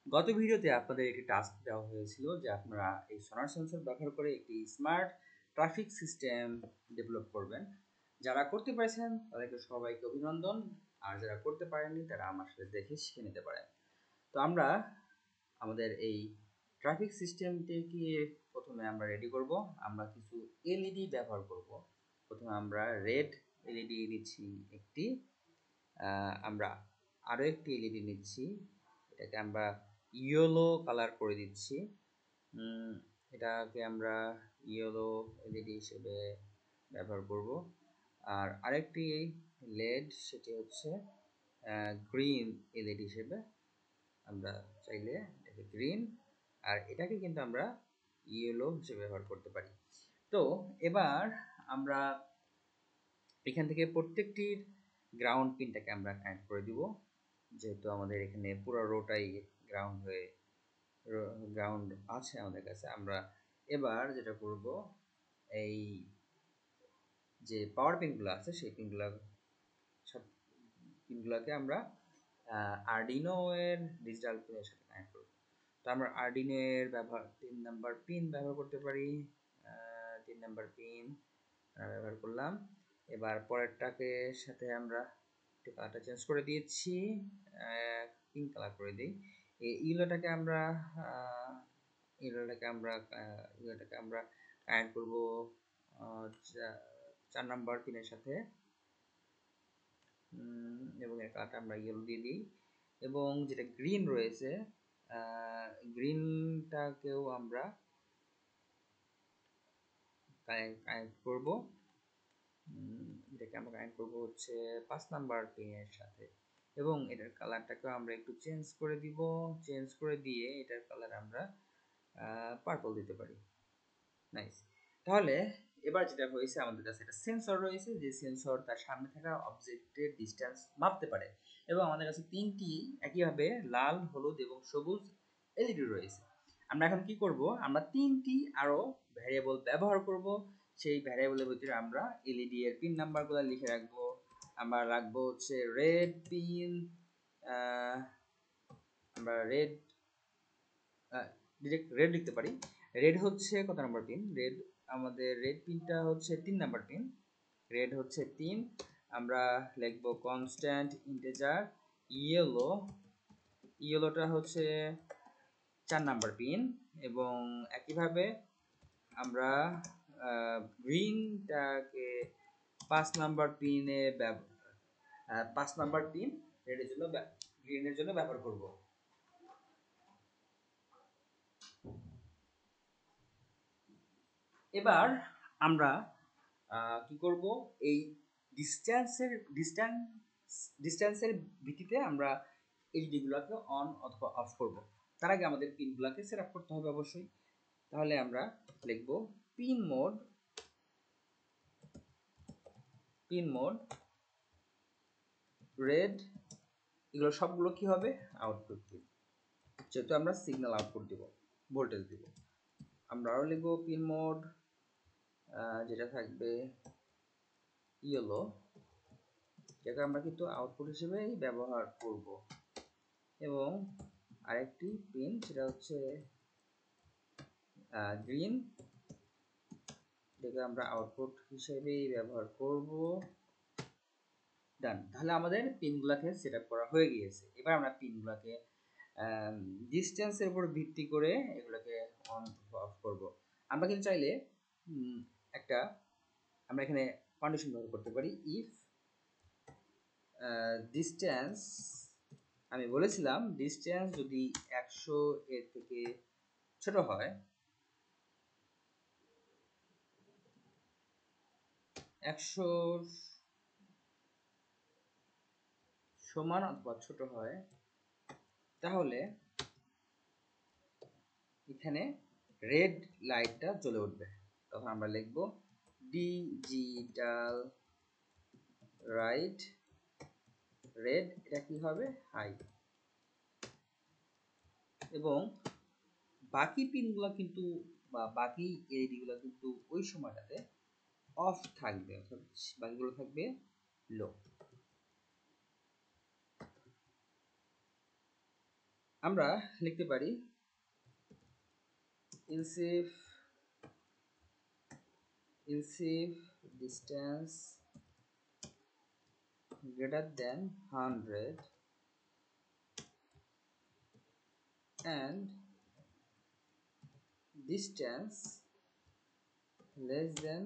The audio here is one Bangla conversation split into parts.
গত ভিডিওতে আপনাদের একটি টাস্ক দেওয়া হয়েছিল যে আপনারা এই সোনার সেন্সর ব্যবহার করে একটি স্মার্ট ট্রাফিক সিস্টেম ডেভেলপ করবেন। যারা করতে পেরেছেন তাদেরকে সবাইকে অভিনন্দন, আর যারা করতে পারেননি তারা আমার সাথে দেখে শিখে নিতে পারেন। তো আমরা আমাদের এই ট্রাফিক সিস্টেমটিকে প্রথমে আমরা রেডি করব। আমরা কিছু এলইডি ব্যবহার করব। প্রথমে আমরা রেড এলইডি নিচ্ছি একটি, আমরা আরও একটি এলইডি নিচ্ছি, এটাকে আমরা ইয়েলো কালার করে দিচ্ছি। এটাকে আমরা ইয়েলো এলইডি হিসেবে ব্যবহার করব। আর আরেকটি লেড, সেটি হচ্ছে গ্রিন এলইডি হিসেবে, আমরা চাইলে এটাকে গ্রিন আর এটাকে কিন্তু আমরা ইয়েলো হিসেবে ব্যবহার করতে পারি। তো এবার আমরা এখান থেকে প্রত্যেকটির গ্রাউন্ড পিনটাকে আমরা কানেক্ট করে দিব, যেহেতু আমাদের এখানে পুরো রোটাই গ্রাউন্ড আছে আমাদের কাছে। আমরা এবার যেটা করব, এই যে পাওয়ার পিনগুলো আছে সেই পিনগুলোকে আমরা আরডিনো এর ডিজিটাল পিনের সাথে কানেক্ট করব। তো আমরা আরডিনো এর 3 নাম্বার পিন ব্যবহার করতে পারি। 3 নাম্বার পিন ব্যবহার করলাম। এবার পরেরটাকে সাথে আমরা একটু কালারটা চেঞ্জ করে দিয়েছি, পিঙ্ক কালার করে দিই। এই ইয়েলোটাকে আমরা কানেক্ট করব 4 নাম্বার পিনের সাথে, এবং এর কালারটা আমরা ইয়েলো দিয়ে দিই। এবং যেটা গ্রিন রয়েছে, গ্রিনটাকেও আমরা কানেক্ট করব। এটাকে আমরা কানেক্ট করব হচ্ছে 5 নাম্বার পিনের সাথে, এবং এটার কালারটাকেও আমরা একটু চেঞ্জ করে দিব। চেঞ্জ করে দিয়ে এটার কালার আমরা পার্পল দিতে পারি। নাইস। তাহলে এবার যেটা হয়েছে, আমাদের কাছে একটা সেন্সর রয়েছে, যে সেন্সর তার সামনে থাকা অবজেক্টের ডিস্টেন্স মাপতে পারে, এবং আমাদের কাছে 3টি একইভাবে লাল, হলুদ এবং সবুজ এলইডি রয়েছে। আমরা এখন কি করব, আমরা 3টি আরো ভ্যারিয়েবল ব্যবহার করব। সেই ভ্যারিয়েবলের ভিতরে আমরা এলইডি এর পিন নাম্বারগুলো লিখে রাখবো। আমরা রাখবো হচ্ছে রেড পিন, আমরা ডিরেক্ট রেড লিখতে পারি। রেড হচ্ছে কত নাম্বার পিন? আমাদের রেড পিনটা হচ্ছে 3 নাম্বার পিন। রেড হচ্ছে 3। আমরা লিখবো কনস্ট্যান্ট ইন্টিজার ইয়েলোটা হচ্ছে 4 নাম্বার পিন, এবং একইভাবে আমরা গ্রিনটাকে 5 নাম্বার পিনে 5 নাম্বার পিন গ্রিনের জন্য ব্যবহার করব। এবার আমরা কি করব, এই ডিস্টেন্সের ভিত্তিতে আমরা এলইডিগুলোকে অন অথবা অফ করব। তার আগে আমাদের পিনগুলোকে সেট আপ করতে হবে অবশ্যই। তাহলে আমরা লিখব পিন মোড রেড, এগুলো সবগুলো কি হবে, আউটপুট পিন, যেহেতু আমরা সিগন্যাল আউটপুট দিব, ভোল্টেজ দিব। আমরা আরও লিখব পিন মোড, যেটা থাকবে ইয়েলো, যেটা আমরা কিন্তু আউটপুট হিসেবেই ব্যবহার করব। এবং আরেকটি পিন, সেটা হচ্ছে গ্রিন, যেটা আমরা আউটপুট হিসেবেই ব্যবহার করব। ডান। তাহলে আমাদের পিনগুলোকে সেট আপ করা হয়ে গিয়েছে। এবার আমরা পিনগুলোকে ডিস্টেন্সের উপর ভিত্তি করে এগুলোকে অন অফ করব। আমরা কিন্তু চাইলে আমরা এখানে কন্ডিশন ব্যবহার করতে পারি। ইফ ডিস্টেন্স, আমি বলেছিলাম ডিস্টেন্স যদি 100 এর থেকে ছোট হয়, 100 সমান অথবা ছোট হয়, তাহলে এখানে রেড লাইটটা জ্বলে উঠবে। তখন আমরা লিখব ডিজিটাল রাইট রেড, এটা কি হবে, হাই। এবং বাকি পিনগুলো কিন্তু বা বাকি এলইডিগুলো কিন্তু ওই সময়টাতে অফ থাকবে, অর্থাৎ বাকিগুলো থাকবে লো। আমরা লিখতে পারি if distance greater than 100 and distance less than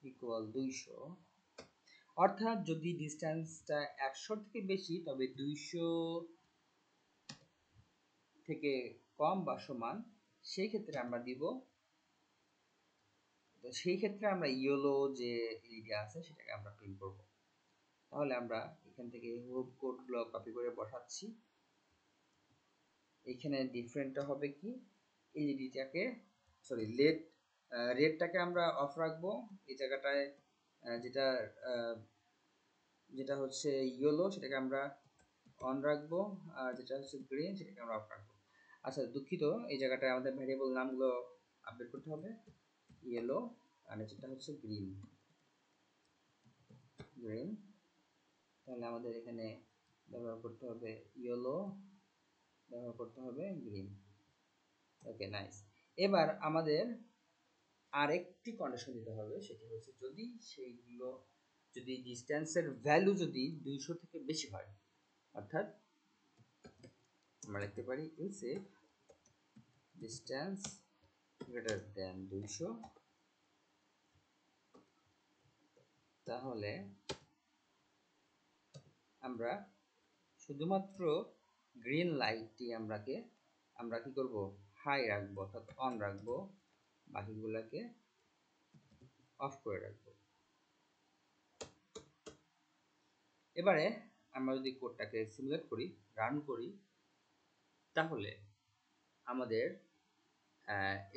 equal 200, অর্থাৎ যদি ডিস্টেন্সটা 100 থেকে বেশি তবে 200 থেকে কম বা সমান, সেই ক্ষেত্রে আমরা দিব, তো সেই ক্ষেত্রে আমরা ইয়েলো যে এলইডি আছে সেটাকে আমরা প্রিন্ট করব। তাহলে আমরা এখান থেকে হুব কোডগুলো কপি করে বসাচ্ছি। এখানে ডিফারেন্টটা হবে কি, এলইডিটাকে রেডটাকে আমরা অফ রাখবো এই জায়গাটায়, যেটা যেটা হচ্ছে ইয়েলো সেটাকে আমরা অন রাখবো, আর যেটা হচ্ছে গ্রিন সেটাকে আমরা অফ রাখবো। আচ্ছা দুঃখিত, এই জায়গাটায় আমাদের ভ্যারিয়েবল নামগুলো আপডেট করতে হবে, ইয়েলো আর যেটা হচ্ছে গ্রিন। তাহলে আমাদের এখানে ব্যবহার করতে হবে ইয়েলো, ব্যবহার করতে হবে গ্রিন। Okay nice. এবার আমাদের আরেকটি কন্ডিশন দিতে হবে, সেটি হচ্ছে যদি ডিস্টেন্সের ভ্যালু যদি 200 থেকে বেশি হয়, অর্থাৎ আমরা লিখতে পারি if distance greater than 200, তাহলে আমরা শুধুমাত্র গ্রিন লাইটটি আমরা কি করব, হাই রাখবো অর্থাৎ অন রাখবো, বাকিগুলোকে অফ করে রাখবো। এবারে আমরা যদি কোডটাকে সিমুলেট করি, রান করি, তাহলে আমাদের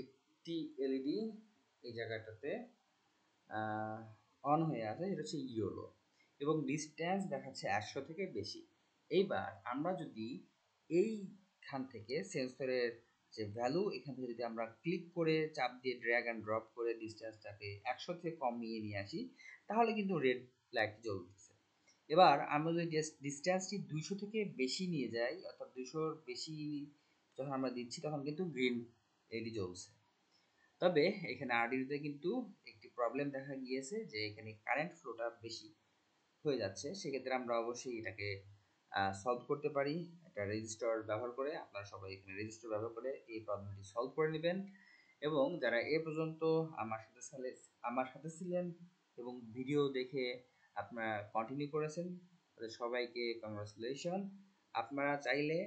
একটি এলইডি এই জায়গাটাতে অন হয়ে আছে, যেটা হচ্ছে ইয়েলো, এবং ডিস্টেন্স দেখাচ্ছে 100 থেকে বেশি। এইবার আমরা যদি এইখান থেকে সেন্সরের যে ভ্যালু, এখান থেকে যদি আমরা ক্লিক করে চাপ দিয়ে ড্র্যাগ অ্যান্ড ড্রপ করে ডিস্টেন্সটাকে 100 থেকে কমিয়ে নিয়ে আসি, তাহলে কিন্তু রেড লাইট জ্বলতেছে। এবার আমরা যদি ডিস্টেন্সটি 200 থেকে বেশি নিয়ে যাই, অর্থাৎ 200-র বেশি যখন আমরা দিচ্ছি তখন কিন্তু গ্রিন এলইডি জ্বলছে। তবে এখানে আরডিনোতে কিন্তু একটি প্রবলেম দেখা গিয়েছে যে এখানে কারেন্ট ফ্লোটা বেশি হয়ে যাচ্ছে। সেক্ষেত্রে আমরা অবশ্যই এটাকে সলভ করতে পারি একটা রেজিস্টার ব্যবহার করে। আপনারা সবাই এখানে রেজিস্টার ব্যবহার করে এই প্রবলেমটি সলভ করে নেবেন, এবং যারা এ পর্যন্ত আমার সাথে ছিলেন এবং ভিডিও দেখে আপনারা কন্টিনিউ করেছেন, তাদের সবাইকে কংগ্রাচুলেশন। আপনারা চাইলে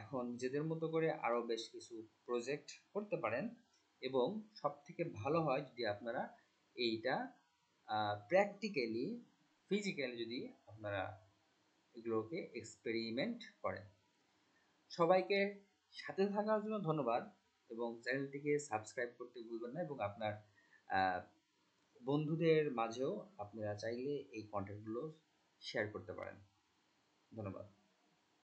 এখন নিজেদের মতো করে আরও বেশ কিছু প্রজেক্ট করতে পারেন, এবং সবথেকে ভালো হয় যদি আপনারা এইটা প্র্যাকটিক্যালি ফিজিক্যালি যদি আপনারা এগুলোকে এক্সপেরিমেন্ট করেন। সবাইকে সাথে থাকার জন্য ধন্যবাদ, এবং চ্যানেলটিকে সাবস্ক্রাইব করতে ভুলবেন না, এবং আপনার বন্ধুদের মাঝেও আপনারা চাইলে এই কন্টেন্টগুলো শেয়ার করতে পারেন। ধন্যবাদ।